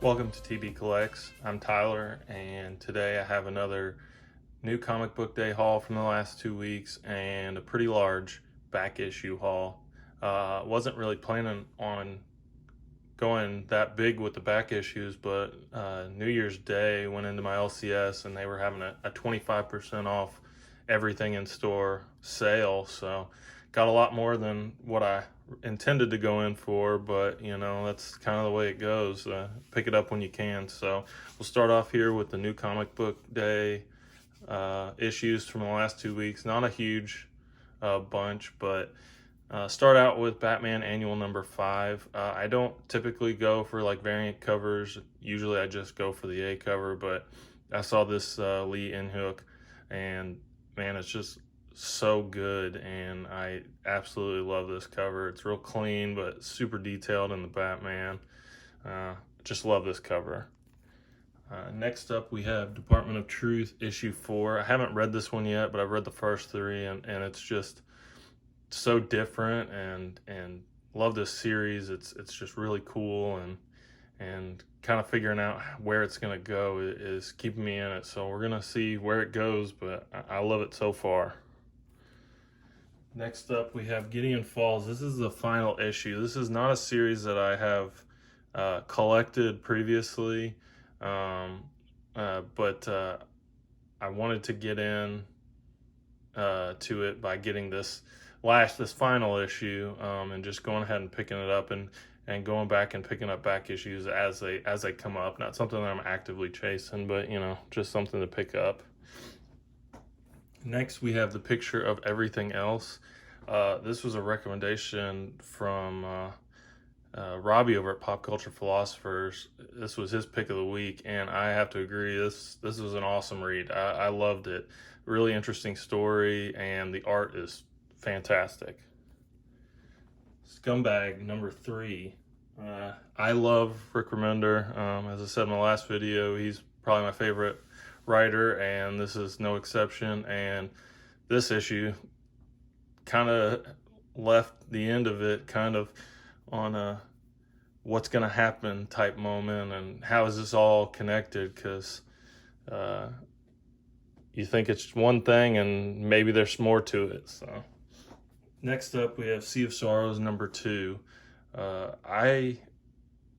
Welcome to TB Collects. I'm Tyler, and today I have another new comic book day haul from the last 2 weeks and a pretty large back issue haul. Wasn't really planning on going that big with the back issues, but New Year's Day went into my LCS and they were having a 25% off everything in store sale, so got a lot more than what I intended to go in for, but you know, that's kind of the way it goes. Pick it up when you can. So we'll start off here with the new comic book day issues from the last 2 weeks. Not a huge bunch, but start out with Batman Annual number 5. I don't typically go for like variant covers. Usually I just go for the A cover, but I saw this Lee Inhook, and man, it's just so good, and I absolutely love this cover. It's real clean but super detailed in the Batman. Just love this cover. Next up we have Department of Truth issue 4. I haven't read this one yet, but I've read the first 3, and it's just so different, and love this series. It's just really cool, and kind of figuring out where it's going to go is keeping me in it. So we're going to see where it goes, but I love it so far. Next up, we have Gideon Falls. This is the final issue. This is not a series that I have collected previously, but I wanted to get in to it by getting this final issue, and just going ahead and picking it up and going back and picking up back issues as they come up. Not something that I'm actively chasing, but you know, just something to pick up. Next, we have the Picture of Everything Else. This was a recommendation from Robbie over at Pop Culture Philosophers. This was his pick of the week, and I have to agree, this was an awesome read. I loved it. Really interesting story, and the art is fantastic. Scumbag number 3. I love Rick Remender. As I said in my last video, he's probably my favorite writer, and this is no exception. And this issue kind of left the end of it kind of on a what's going to happen type moment, and how is this all connected, because you think it's one thing and maybe there's more to it. So next up we have Sea of Sorrows number 2. I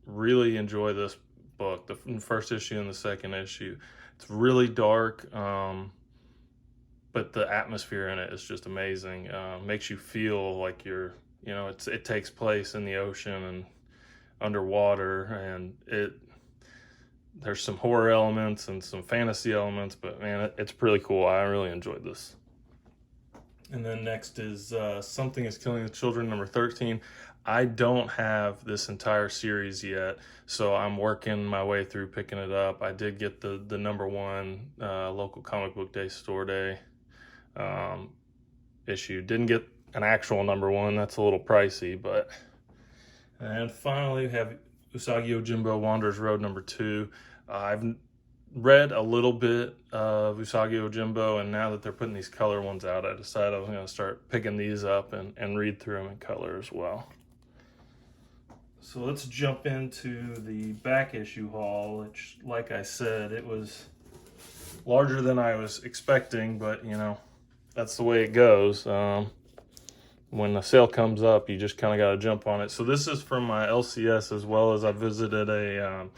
really enjoy this book, the first issue and the second issue. It's really dark, but the atmosphere in it is just amazing. Makes you feel like you're, you know, it takes place in the ocean and underwater, and there's some horror elements and some fantasy elements, but man, it's pretty cool. I really enjoyed this. And then next is Something is Killing the Children number 13. I don't have this entire series yet, so I'm working my way through picking it up. I did get the number 1 local comic book day store day issue. Didn't get an actual number 1. That's a little pricey, but. And finally we have Usagi Yojimbo Wanderer's Road number 2. I've read a little bit of Usagi Yojimbo, and now that they're putting these color ones out, I decided I was going to start picking these up and read through them in color as well. So let's jump into the back issue haul, which, like I said, it was larger than I was expecting, but you know, that's the way it goes. When the sale comes up, you just kind of got to jump on it. So this is from my LCS, as well as I visited a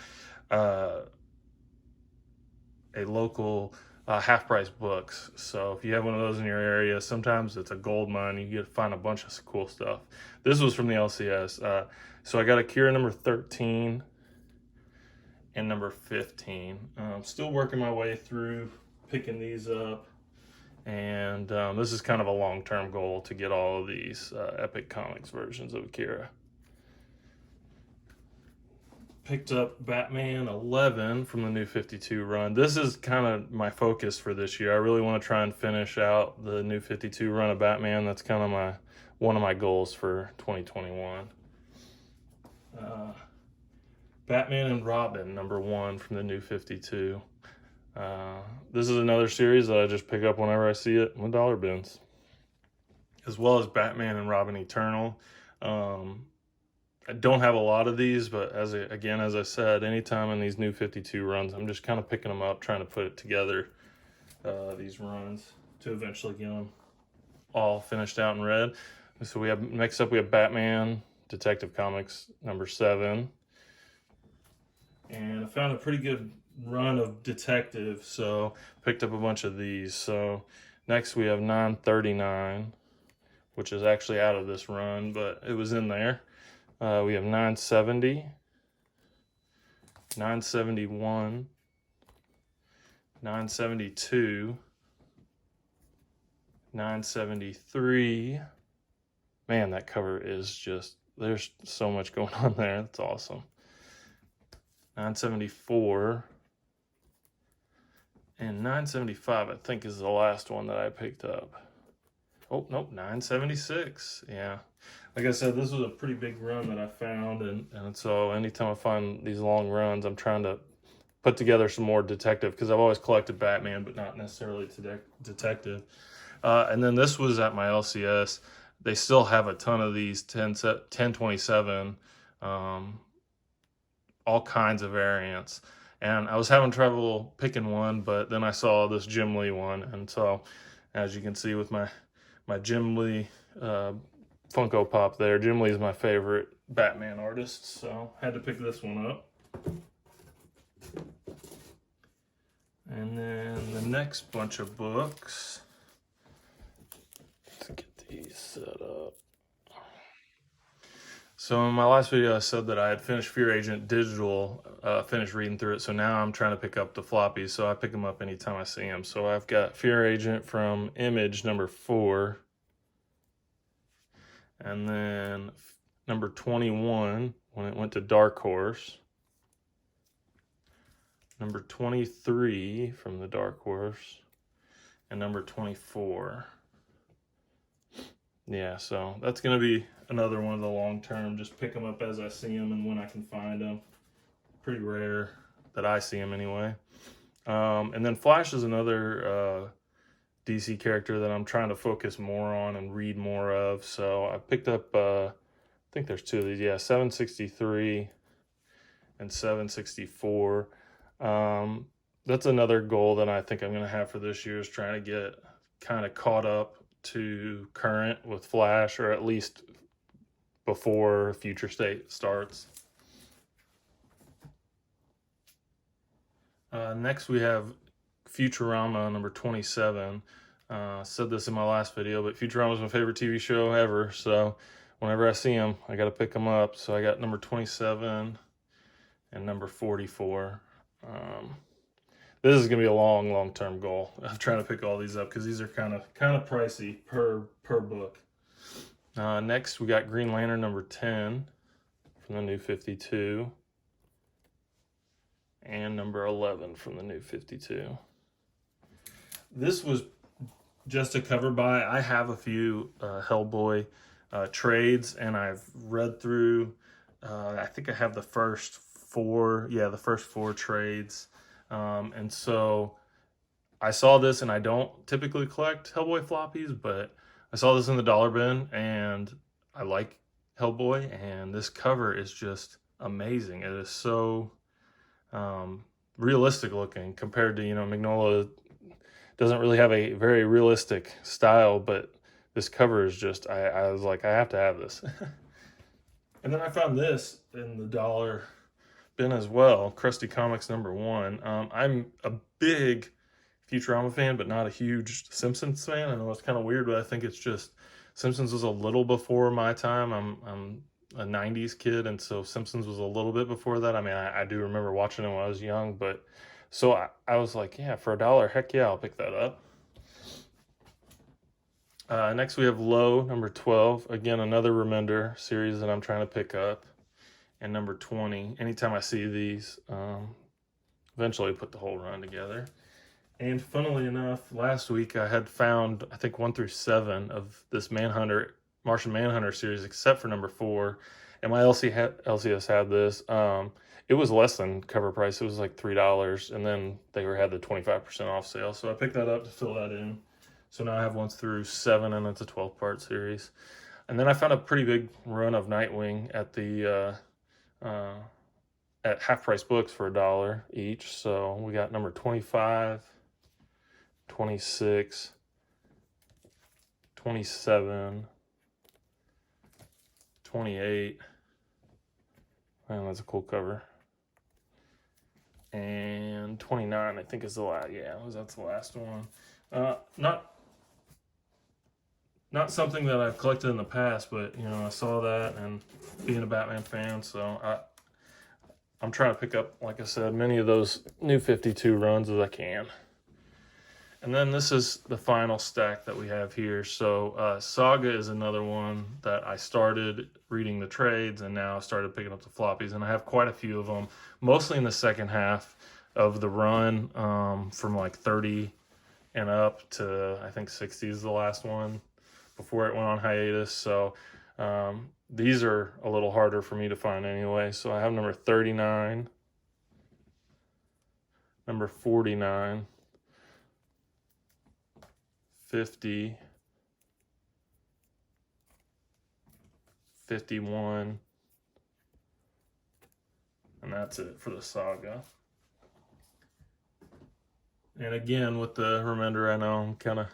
local half-price books. So if you have one of those in your area, sometimes it's a gold mine. You get to find a bunch of cool stuff. This was from the LCS. So I got Akira number 13 and number 15. I'm still working my way through picking these up. And this is kind of a long-term goal to get all of these Epic Comics versions of Akira. Picked up Batman 11 from the New 52 run. This is kind of my focus for this year. I really want to try and finish out the New 52 run of Batman. That's kind of one of my goals for 2021. Batman and Robin number 1 from the New 52. This is another series that I just pick up whenever I see it in the dollar bins, as well as Batman and Robin Eternal. I don't have a lot of these, but as I said, anytime in these new 52 runs, I'm just kind of picking them up, trying to put it together, these runs, to eventually get them all finished out and read. So we have, next up we have Batman Detective Comics number 7. And I found a pretty good run of detective, so picked up a bunch of these. So next we have 939, which is actually out of this run, but it was in there. We have 970, 971, 972, 973. Man, that cover is just, there's so much going on there. That's awesome. 974 and 975, I think, is the last one that I picked up. Oh, nope, 976. Yeah. Like I said, this was a pretty big run that I found, and so anytime I find these long runs, I'm trying to put together some more detective, because I've always collected Batman, but not necessarily detective. And then this was at my LCS. They still have a ton of these 1027, all kinds of variants. And I was having trouble picking one, but then I saw this Jim Lee one. And so, as you can see with my Jim Lee Funko Pop there, Jim Lee is my favorite Batman artist, so had to pick this one up. And then the next bunch of books, let's get these set up. So in my last video, I said that I had finished Fear Agent digital, finished reading through it. So now I'm trying to pick up the floppies. So I pick them up anytime I see them. So I've got Fear Agent from Image number 4. And then number 21, when it went to Dark Horse. Number 23 from the Dark Horse. And number 24. Yeah, so that's going to be another one of the long term. Just pick them up as I see them and when I can find them. Pretty rare that I see them anyway. And then Flash is another DC character that I'm trying to focus more on and read more of. So I picked up, I think there's 2 of these. Yeah, 763 and 764. That's another goal that I think I'm going to have for this year, is trying to get kind of caught up to current with Flash, or at least before Future State starts. Next we have Futurama number 27. Said this in my last video, but Futurama is my favorite TV show ever, so whenever I see them, I got to pick them up. So I got number 27 and number 44. This is gonna be a long-term goal. I'm trying to pick all these up because these are kind of pricey per book. Next, we got Green Lantern number 10 from the new 52, and number 11 from the new 52. This was just a cover buy. I have a few Hellboy trades, and I've read through. I think I have the first 4. Yeah, the first 4 trades. And so I saw this, and I don't typically collect Hellboy floppies, but I saw this in the dollar bin, and I like Hellboy, and this cover is just amazing. It is so realistic looking compared to, Mignola doesn't really have a very realistic style, but this cover is just, I was like, I have to have this. And then I found this in the dollar bin as well, Krusty Comics number 1. I'm a big Futurama fan, but not a huge Simpsons fan. I know it's kind of weird, but I think it's just Simpsons was a little before my time. I'm a 90s kid, and so Simpsons was a little bit before that. I mean, I do remember watching it when I was young, but so I was like, yeah, for $1, heck yeah, I'll pick that up. Next we have Low number 12. Again, another Remender series that I'm trying to pick up. And number 20. Anytime I see these, eventually put the whole run together. And funnily enough, last week I had found, I think, 1 through 7 of this Martian Manhunter series, except for number 4. And my LCS had this. It was less than cover price. It was like $3, and then they had the 25% off sale. So I picked that up to fill that in. So now I have 1 through 7, and it's a 12-part series. And then I found a pretty big run of Nightwing at the at Half Price Books for $1 each. So we got number 25, 26, 27, 28. Man, that's a cool cover. And 29, I think, is the last. Yeah, that's the last one. Not something that I've collected in the past, but you know, I saw that, and being a Batman fan, so I'm trying to pick up, like I said, many of those new 52 runs as I can. And then this is the final stack that we have here. So Saga is another one that I started reading the trades, and now I started picking up the floppies, and I have quite a few of them, mostly in the second half of the run, from like 30 and up to I think 60 is the last one before it went on hiatus. So these are a little harder for me to find anyway. So I have number 39, number 49, 50, 51, and that's it for the Saga. And again, with the remainder, I know I'm kind of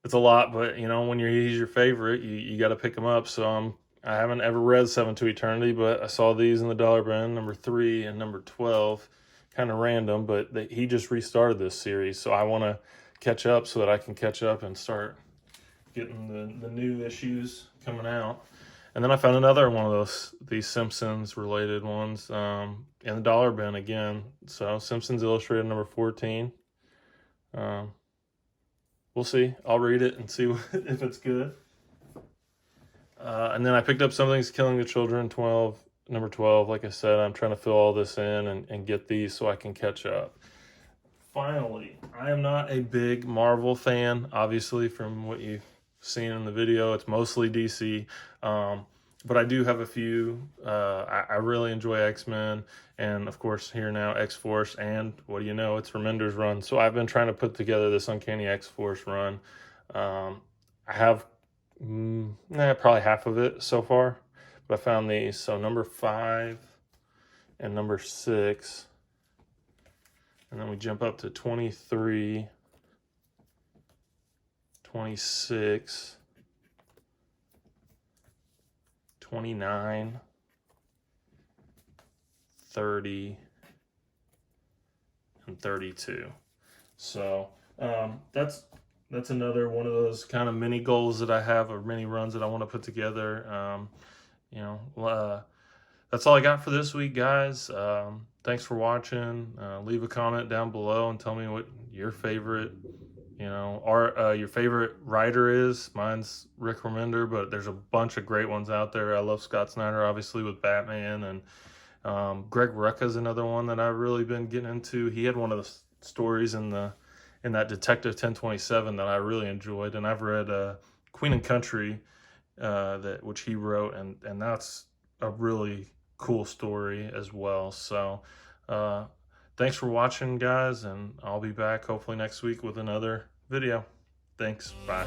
it's a lot, but you know, when he's your favorite, you got to pick them up. So I haven't ever read 7 to Eternity, but I saw these in the dollar bin, number 3 and number 12, kind of random, but he just restarted this series, so I want to catch up so that I can catch up and start getting the new issues coming out. And then I found another one of these Simpsons related ones in the dollar bin again. So Simpsons Illustrated number 14. We'll see. I'll read it and see if it's good. And then I picked up Something's Killing the Children, number 12. Like I said, I'm trying to fill all this in and get these so I can catch up. Finally, I am not a big Marvel fan, obviously, from what you've seen in the video. It's mostly DC. But I do have a few. I really enjoy X-Men, and of course here now X-Force, and what do you know, it's Remender's run. So I've been trying to put together this Uncanny X-Force run. I have probably half of it so far, but I found these. So number 5 and number 6, and then we jump up to 23, 26, 29, 30, and 32. So that's another one of those kind of mini goals that I have, or mini runs that I want to put together. That's all I got for this week, guys. Thanks for watching. Leave a comment down below and tell me what your favorite your favorite writer is. Mine's Rick Remender, but there's a bunch of great ones out there. I love Scott Snyder, obviously, with Batman, and Greg Rucka's another one that I've really been getting into. He had one of the stories in that Detective 1027 that I really enjoyed, and I've read Queen and Country, which he wrote, and that's a really cool story as well. So thanks for watching, guys, and I'll be back hopefully next week with another video. Thanks. Bye.